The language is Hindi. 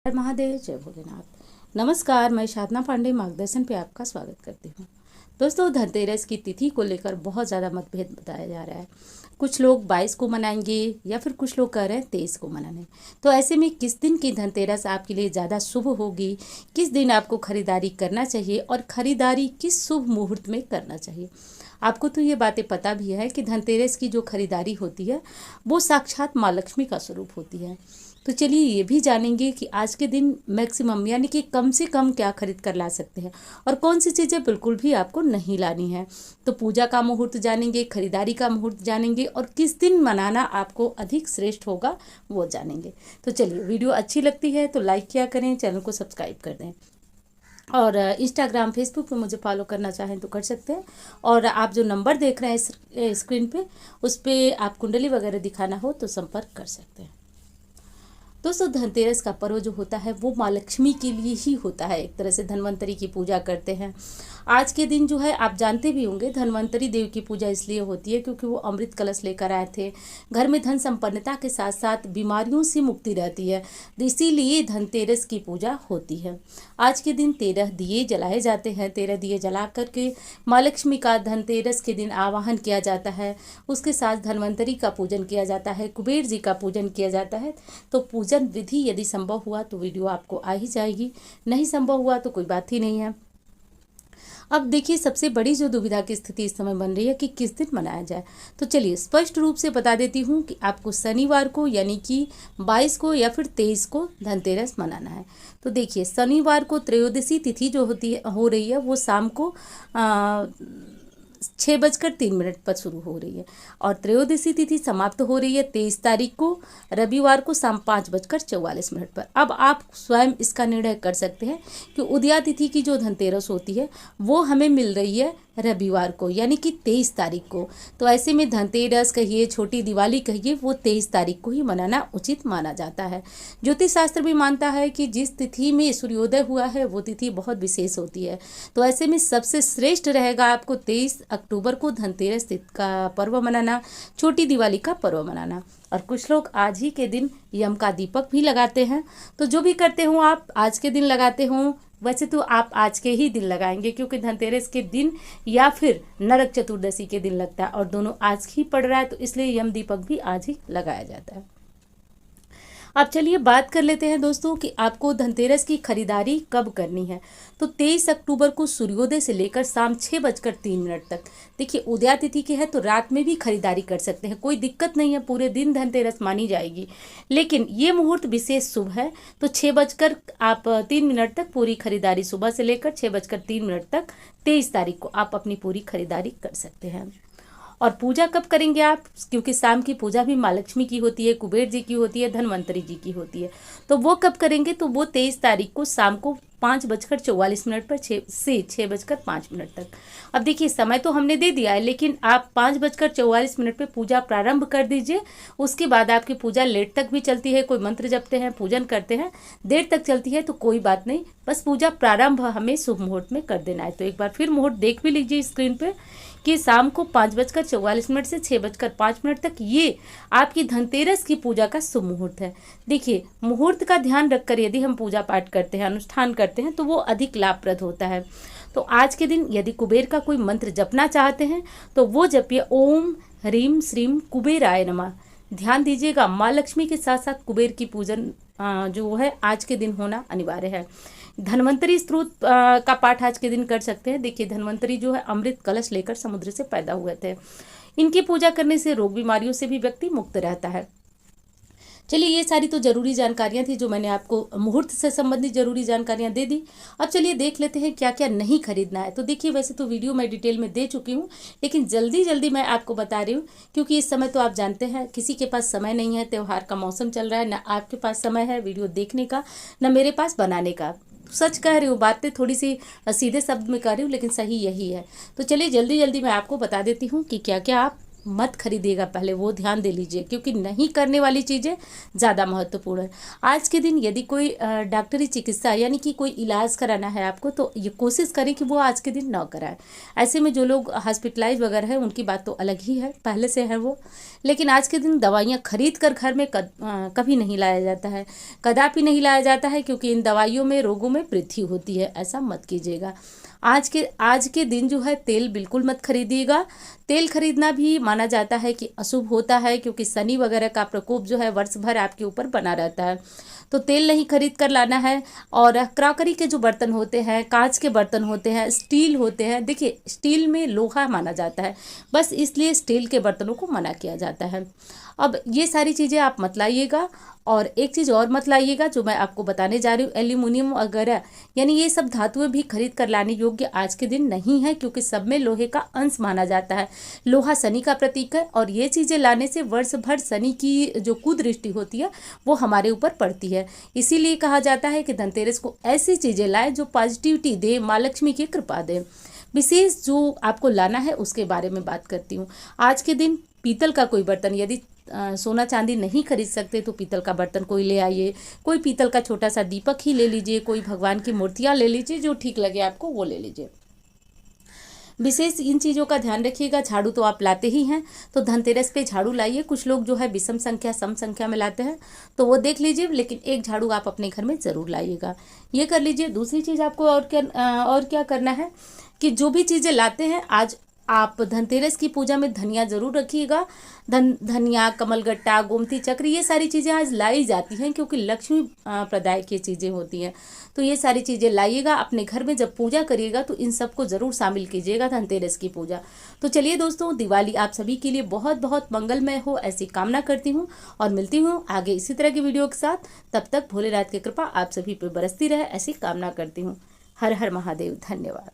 हर महादेव, जय भोलेनाथ। नमस्कार, मैं साधना पांडे मार्गदर्शन पे आपका स्वागत करती हूँ। दोस्तों, धनतेरस की तिथि को लेकर बहुत ज़्यादा मतभेद बताया जा रहा है। कुछ लोग 22 को मनाएंगे या फिर कुछ लोग कह रहे हैं 23 को मनाने। तो ऐसे में किस दिन की धनतेरस आपके लिए ज़्यादा शुभ होगी, किस दिन आपको खरीदारी करना चाहिए और खरीदारी किस शुभ मुहूर्त में करना चाहिए। आपको तो ये बातें पता भी है कि धनतेरस की जो खरीदारी होती है वो साक्षात माँ लक्ष्मी का स्वरूप होती है। तो चलिए ये भी जानेंगे कि आज के दिन मैक्सिमम यानी कि कम से कम क्या खरीद कर ला सकते हैं और कौन सी चीज़ें बिल्कुल भी आपको नहीं लानी है। तो पूजा का मुहूर्त जानेंगे, खरीदारी का मुहूर्त जानेंगे और किस दिन मनाना आपको अधिक श्रेष्ठ होगा वो जानेंगे। तो चलिए, वीडियो अच्छी लगती है तो लाइक किया करें, चैनल को सब्सक्राइब कर दें और इंस्टाग्राम फेसबुक पे मुझे फॉलो करना चाहें तो कर सकते हैं। और आप जो नंबर देख रहे हैं स्क्रीन पे, उस पर आप कुंडली वगैरह दिखाना हो तो संपर्क कर सकते हैं। दोस्तों, धनतेरस का पर्व जो होता है वो माँ लक्ष्मी के लिए ही होता है। एक तरह से धन्वंतरी की पूजा करते हैं। आज के दिन जो है आप जानते भी होंगे, धन्वंतरी देव की पूजा इसलिए होती है क्योंकि वो अमृत कलश लेकर आए थे। घर में धन संपन्नता के साथ साथ बीमारियों से मुक्ति रहती है, इसीलिए धनतेरस की पूजा होती है। आज के दिन 13 दिए जलाए जाते हैं। 13 दिए जला करके माँ लक्ष्मी का धनतेरस के दिन आवाहन किया जाता है। उसके साथ धन्वंतरी का पूजन किया जाता है, कुबेर जी का पूजन किया जाता है। तो पूजन विधि यदि संभव हुआ तो वीडियो आपको आ ही जाएगी, नहीं संभव हुआ तो कोई बात ही नहीं है। अब देखिए, सबसे बड़ी जो दुविधा की स्थिति इस समय बन रही है कि किस दिन मनाया जाए। तो चलिए स्पष्ट रूप से बता देती हूँ कि आपको शनिवार को यानी कि 22 को या फिर 23 को धनतेरस मनाना है। तो देखिए, शनिवार को त्रयोदशी तिथि जो हो रही है वो शाम को 6:03 पर शुरू हो रही है और त्रयोदशी तिथि समाप्त हो रही है 23 तारीख को, रविवार को शाम 5:44 पर। अब आप स्वयं इसका निर्णय कर सकते हैं कि उदया तिथि की जो धनतेरस होती है वो हमें मिल रही है रविवार को यानी कि 23 तारीख को। तो ऐसे में धनतेरस कहिए, छोटी दिवाली कहिए, वो 23 तारीख को ही मनाना उचित माना जाता है। ज्योतिष शास्त्र भी मानता है कि जिस तिथि में सूर्योदय हुआ है वो तिथि बहुत विशेष होती है। तो ऐसे में सबसे श्रेष्ठ रहेगा आपको 23 अक्टूबर को धनतेरस का पर्व मनाना, छोटी दिवाली का पर्व मनाना। और कुछ लोग आज ही के दिन यम का दीपक भी लगाते हैं। तो जो भी करते हो आप, आज के दिन लगाते हो, वैसे तो आप आज के ही दिन लगाएंगे क्योंकि धनतेरस के दिन या फिर नरक चतुर्दशी के दिन लगता है और दोनों आज ही पड़ रहा है, तो इसलिए यम दीपक भी आज ही लगाया जाता है। अब चलिए बात कर लेते हैं दोस्तों कि आपको धनतेरस की खरीदारी कब करनी है। तो 23 अक्टूबर को सूर्योदय से लेकर शाम 6:03 तक। देखिए, उदया तिथि की है तो रात में भी खरीदारी कर सकते हैं, कोई दिक्कत नहीं है, पूरे दिन धनतेरस मानी जाएगी। लेकिन ये मुहूर्त विशेष शुभ है, तो 6:03 तक पूरी खरीदारी, सुबह से लेकर 6:03 तक 23 तारीख को आप अपनी पूरी खरीदारी कर सकते हैं। और पूजा कब करेंगे आप, क्योंकि शाम की पूजा भी माँ लक्ष्मी की होती है, कुबेर जी की होती है, धनवंतरी जी की होती है। तो वो कब करेंगे, तो वो 23 तारीख को शाम को 5:44 पर 6:05 तक। अब देखिए, समय तो हमने दे दिया है, लेकिन आप 5:44 पे पूजा प्रारंभ कर दीजिए। उसके बाद आपकी पूजा लेट तक भी चलती है, कोई मंत्र जपते हैं, पूजन करते हैं, देर तक चलती है तो कोई बात नहीं, बस पूजा प्रारंभ हमें शुभ मुहूर्त में कर देना है। तो एक बार फिर मुहूर्त देख भी लीजिए स्क्रीन पे कि शाम को 5:44 से 6:05 तक ये आपकी धनतेरस की पूजा का शुभ मुहूर्त है। देखिए, मुहूर्त का ध्यान रखकर यदि हम पूजा पाठ करते हैं, अनुष्ठान करते हैं तो वो अधिक लाभप्रद होता है। तो आज के दिन यदि कुबेर का कोई मंत्र जपना चाहते हैं तो वो जपिए ओम ह्रीम श्रीम कुबेराय नमः। ध्यान दीजिएगा, माँ लक्ष्मी के साथ साथ कुबेर की पूजन जो है आज के दिन होना अनिवार्य है। धन्वंतरी स्त्रोत का पाठ आज के दिन कर सकते हैं। देखिए, धन्वंतरी जो है अमृत कलश लेकर समुद्र से पैदा हुए थे। इनकी पूजा करने से रोग बीमारियों से भी व्यक्ति मुक्त रहता है। चलिए, ये सारी तो जरूरी जानकारियां थी जो मैंने आपको मुहूर्त से संबंधित जरूरी जानकारियां दे दी। अब चलिए देख लेते हैं क्या क्या नहीं खरीदना है। तो देखिए, वैसे तो वीडियो मैं डिटेल में दे चुकी हूँ, लेकिन जल्दी जल्दी मैं आपको बता रही हूँ क्योंकि इस समय तो आप जानते हैं किसी के पास समय नहीं है, त्यौहार का मौसम चल रहा है, ना आपके पास समय है वीडियो देखने का, ना मेरे पास बनाने का। सच कह रही हूँ, बातें थोड़ी सी सीधे शब्द में कर रही हूँ लेकिन सही यही है। तो चलिए जल्दी जल्दी मैं आपको बता देती हूँ कि क्या क्या आप मत खरीदिएगा, पहले वो ध्यान दे लीजिए, क्योंकि नहीं करने वाली चीज़ें ज़्यादा महत्वपूर्ण है। आज के दिन यदि कोई डॉक्टरी चिकित्सा यानी कि कोई इलाज कराना है आपको, तो ये कोशिश करें कि वो आज के दिन ना कराएं। ऐसे में जो लोग हॉस्पिटलाइज वगैरह है उनकी बात तो अलग ही है, पहले से है वो, लेकिन आज के दिन दवाइयाँ खरीद कर घर में कभी नहीं लाया जाता है, कदापि नहीं लाया जाता है, क्योंकि इन दवाइयों में रोगों में वृद्धि होती है। ऐसा मत कीजिएगा। आज के दिन जो है तेल बिल्कुल मत खरीदिएगा। तेल खरीदना भी माना जाता है कि अशुभ होता है, क्योंकि शनि वगैरह का प्रकोप जो है वर्ष भर आपके ऊपर बना रहता है, तो तेल नहीं खरीद कर लाना है। और क्रॉकरी के जो बर्तन होते हैं, कांच के बर्तन होते हैं, स्टील होते हैं, देखिए स्टील में लोहा माना जाता है, बस इसलिए स्टील के बर्तनों को मना किया जाता है। अब ये सारी चीज़ें आप मत लाइएगा। और एक चीज़ और मत लाइएगा जो मैं आपको बताने जा रही हूँ, एल्यूमिनियम वगैरह, यानी ये सब धातुएं भी खरीद कर लाने योग्य आज के दिन नहीं है, क्योंकि सब में लोहे का अंश माना जाता है। लोहा शनि का प्रतीक है, और ये चीज़ें लाने से वर्ष भर शनि की जो कुदृष्टि होती है वो हमारे ऊपर पड़ती है। इसीलिए कहा जाता है कि धनतेरस को ऐसी चीज़ें लाए जो पॉजिटिविटी दे, माँ लक्ष्मी की कृपा दे। विशेष जो आपको लाना है उसके बारे में बात करती हूँ। आज के दिन पीतल का कोई बर्तन, यदि सोना चांदी नहीं खरीद सकते तो पीतल का बर्तन कोई ले आइए। कोई पीतल का छोटा सा दीपक ही ले लीजिए, कोई भगवान की मूर्तियाँ ले लीजिए, जो ठीक लगे आपको वो ले लीजिए। विशेष इन चीज़ों का ध्यान रखिएगा। झाड़ू तो आप लाते ही हैं, तो धनतेरस पे झाड़ू लाइए। कुछ लोग जो है विषम संख्या सम संख्या में लाते हैं, तो वो देख लीजिए, लेकिन एक झाड़ू आप अपने घर में ज़रूर लाइएगा। ये कर लीजिए। दूसरी चीज़ आपको और क्या करना है कि जो भी चीज़ें लाते हैं आज आप धनतेरस की पूजा में धनिया जरूर रखिएगा। धनिया, कमलगट्टा, गोमती चक्र, ये सारी चीज़ें आज लाई जाती हैं, क्योंकि लक्ष्मी प्रदाय की चीज़ें होती हैं, तो ये सारी चीज़ें लाइएगा। अपने घर में जब पूजा करिएगा तो इन सबको ज़रूर शामिल कीजिएगा धनतेरस की पूजा। तो चलिए दोस्तों, दिवाली आप सभी के लिए बहुत बहुत मंगलमय हो, ऐसी कामना करती हूँ, और मिलती हूँ आगे इसी तरह की वीडियो के साथ। तब तक भोलेनाथ की कृपा आप सभी पर बरसती रहे, ऐसी कामना करती हूँ। हर हर महादेव। धन्यवाद।